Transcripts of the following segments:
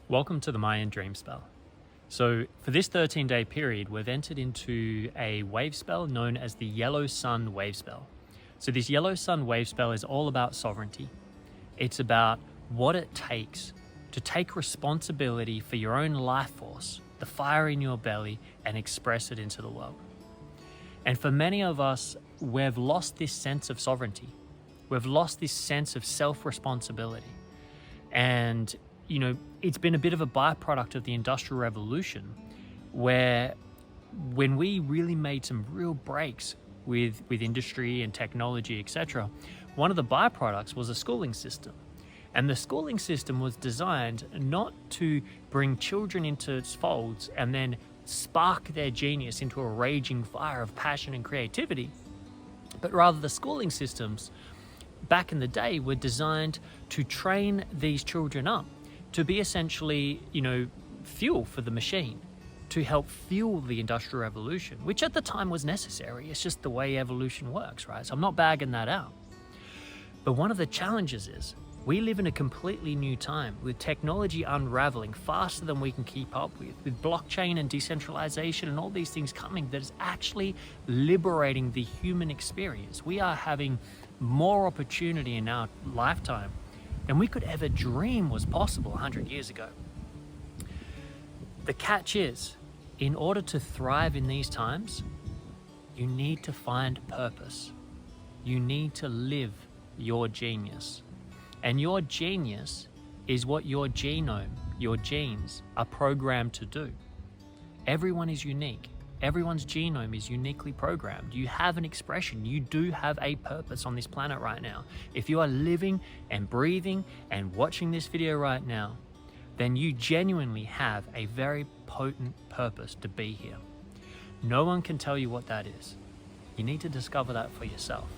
Welcome to the Mayan Dream Spell. So for this 13-day period, we've entered into a wave spell known as the Yellow Sun Wavespell. So this Yellow Sun Wavespell is all about sovereignty. It's about what it takes to take responsibility for your own life force, the fire in your belly, and express it into the world. And for many of us, we've lost this sense of sovereignty. We've lost this sense of self-responsibility. And it's been a bit of a byproduct of the Industrial Revolution, where when we really made some real breaks with industry and technology, etc., one of the byproducts was a schooling system. And the schooling system was designed not to bring children into its folds and then spark their genius into a raging fire of passion and creativity, but rather the schooling systems back in the day were designed to train these children up to be essentially, fuel for the machine, to help fuel the Industrial Revolution, which at the time was necessary. It's just the way evolution works, right? So I'm not bagging that out. But one of the challenges is we live in a completely new time with technology unraveling faster than we can keep up with blockchain and decentralization and all these things coming that is actually liberating the human experience. We are having more opportunity in our lifetime than we could ever dream was possible 100 years ago. The catch is, in order to thrive in these times, you need to find purpose. You need to live your genius. And your genius is what your genome, your genes, are programmed to do. Everyone is unique. Everyone's genome is uniquely programmed. You have an expression. You do have a purpose on this planet right now. If you are living and breathing and watching this video right now, then you genuinely have a very potent purpose to be here. No one can tell you what that is. You need to discover that for yourself.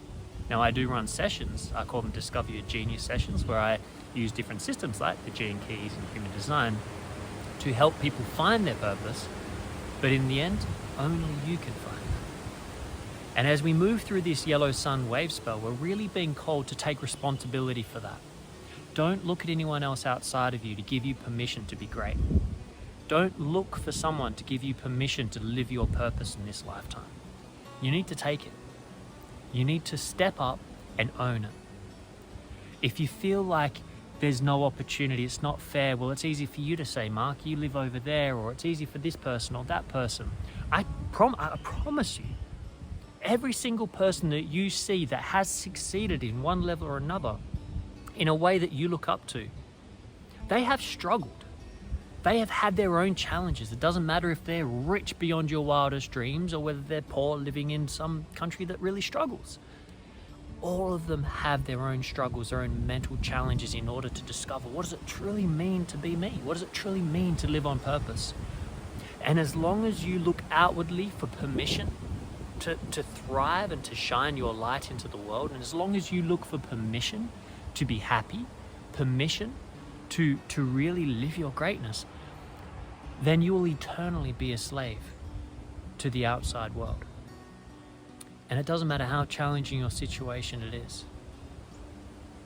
Now, I do run sessions. I call them Discover Your Genius sessions, where I use different systems like the Gene Keys and Human Design to help people find their purpose. But in the end, only you can find it. And as we move through this Yellow Sun Wave spell, we're really being called to take responsibility for that. Don't look at anyone else outside of you to give you permission to be great. Don't look for someone to give you permission to live your purpose in this lifetime. You need to take it. You need to step up and own it. If you feel like there's no opportunity, it's not fair, well, it's easy for you to say, Mark, you live over there, or it's easy for this person or that person. I promise you, every single person that you see that has succeeded in one level or another in a way that you look up to, they have struggled. They have had their own challenges. It doesn't matter if they're rich beyond your wildest dreams or whether they're poor living in some country that really struggles. All of them have their own struggles, their own mental challenges in order to discover, what does it truly mean to be me? What does it truly mean to live on purpose? And as long as you look outwardly for permission to thrive and to shine your light into the world, and as long as you look for permission to be happy, permission to really live your greatness, then you will eternally be a slave to the outside world. And it doesn't matter how challenging your situation it is.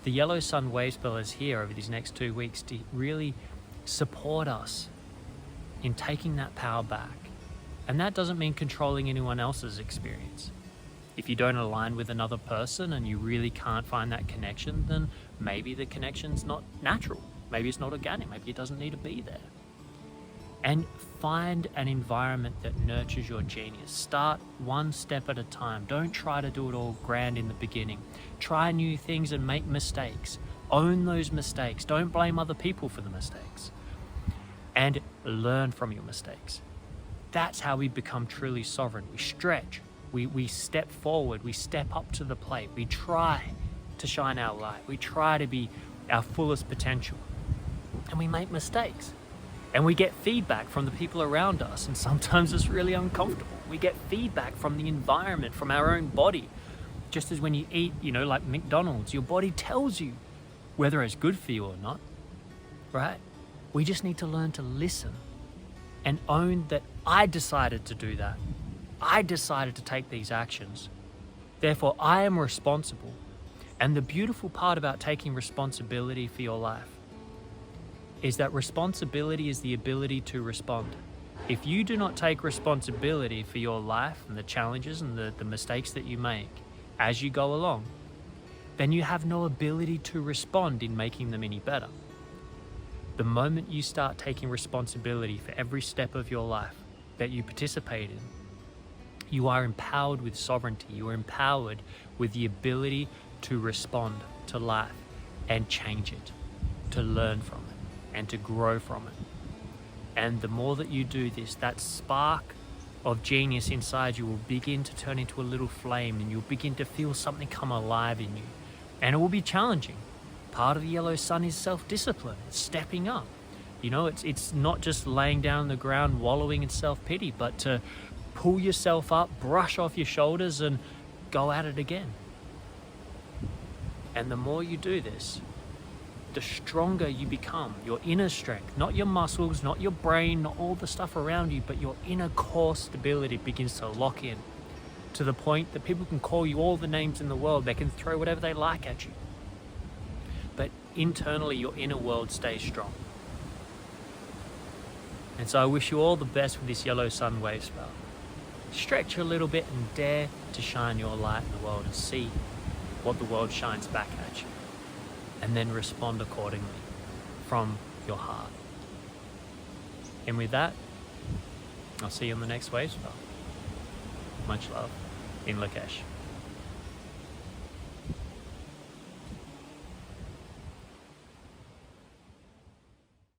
The Yellow Sun Wavespell is here over these next 2 weeks to really support us in taking that power back. And that doesn't mean controlling anyone else's experience. If you don't align with another person and you really can't find that connection, then maybe the connection's not natural. Maybe it's not organic. Maybe it doesn't need to be there. And find an environment that nurtures your genius. Start one step at a time. Don't try to do it all grand in the beginning. Try new things and make mistakes. Own those mistakes. Don't blame other people for the mistakes. And learn from your mistakes. That's how we become truly sovereign. We stretch. We step forward. We step up to the plate. We try to shine our light. We try to be our fullest potential. And we make mistakes. And we get feedback from the people around us, and sometimes it's really uncomfortable. We get feedback from the environment, from our own body. Just as when you eat, like McDonald's, your body tells you whether it's good for you or not, right? We just need to learn to listen and own that I decided to do that. I decided to take these actions. Therefore, I am responsible. And the beautiful part about taking responsibility for your life is that responsibility is the ability to respond. If you do not take responsibility for your life and the challenges and the mistakes that you make as you go along, then you have no ability to respond in making them any better. The moment you start taking responsibility for every step of your life that you participate in, you are empowered with sovereignty. You are empowered with the ability to respond to life and change it, to learn from it, and to grow from it. And the more that you do this, that spark of genius inside you will begin to turn into a little flame, and you'll begin to feel something come alive in you. And it will be challenging. Part of the yellow sun is self-discipline. It's stepping up. You know, it's not just laying down on the ground, wallowing in self-pity, but to pull yourself up, brush off your shoulders, and go at it again. And the more you do this, the stronger you become. Your inner strength, not your muscles, not your brain, not all the stuff around you, but your inner core stability begins to lock in to the point that people can call you all the names in the world. They can throw whatever they like at you. But internally, your inner world stays strong. And so I wish you all the best with this Yellow Sun Wavespell. Stretch a little bit and dare to shine your light in the world and see what the world shines back at you. And then respond accordingly from your heart. And with that, I'll see you on the next Wavespell. Much love in Lakesh.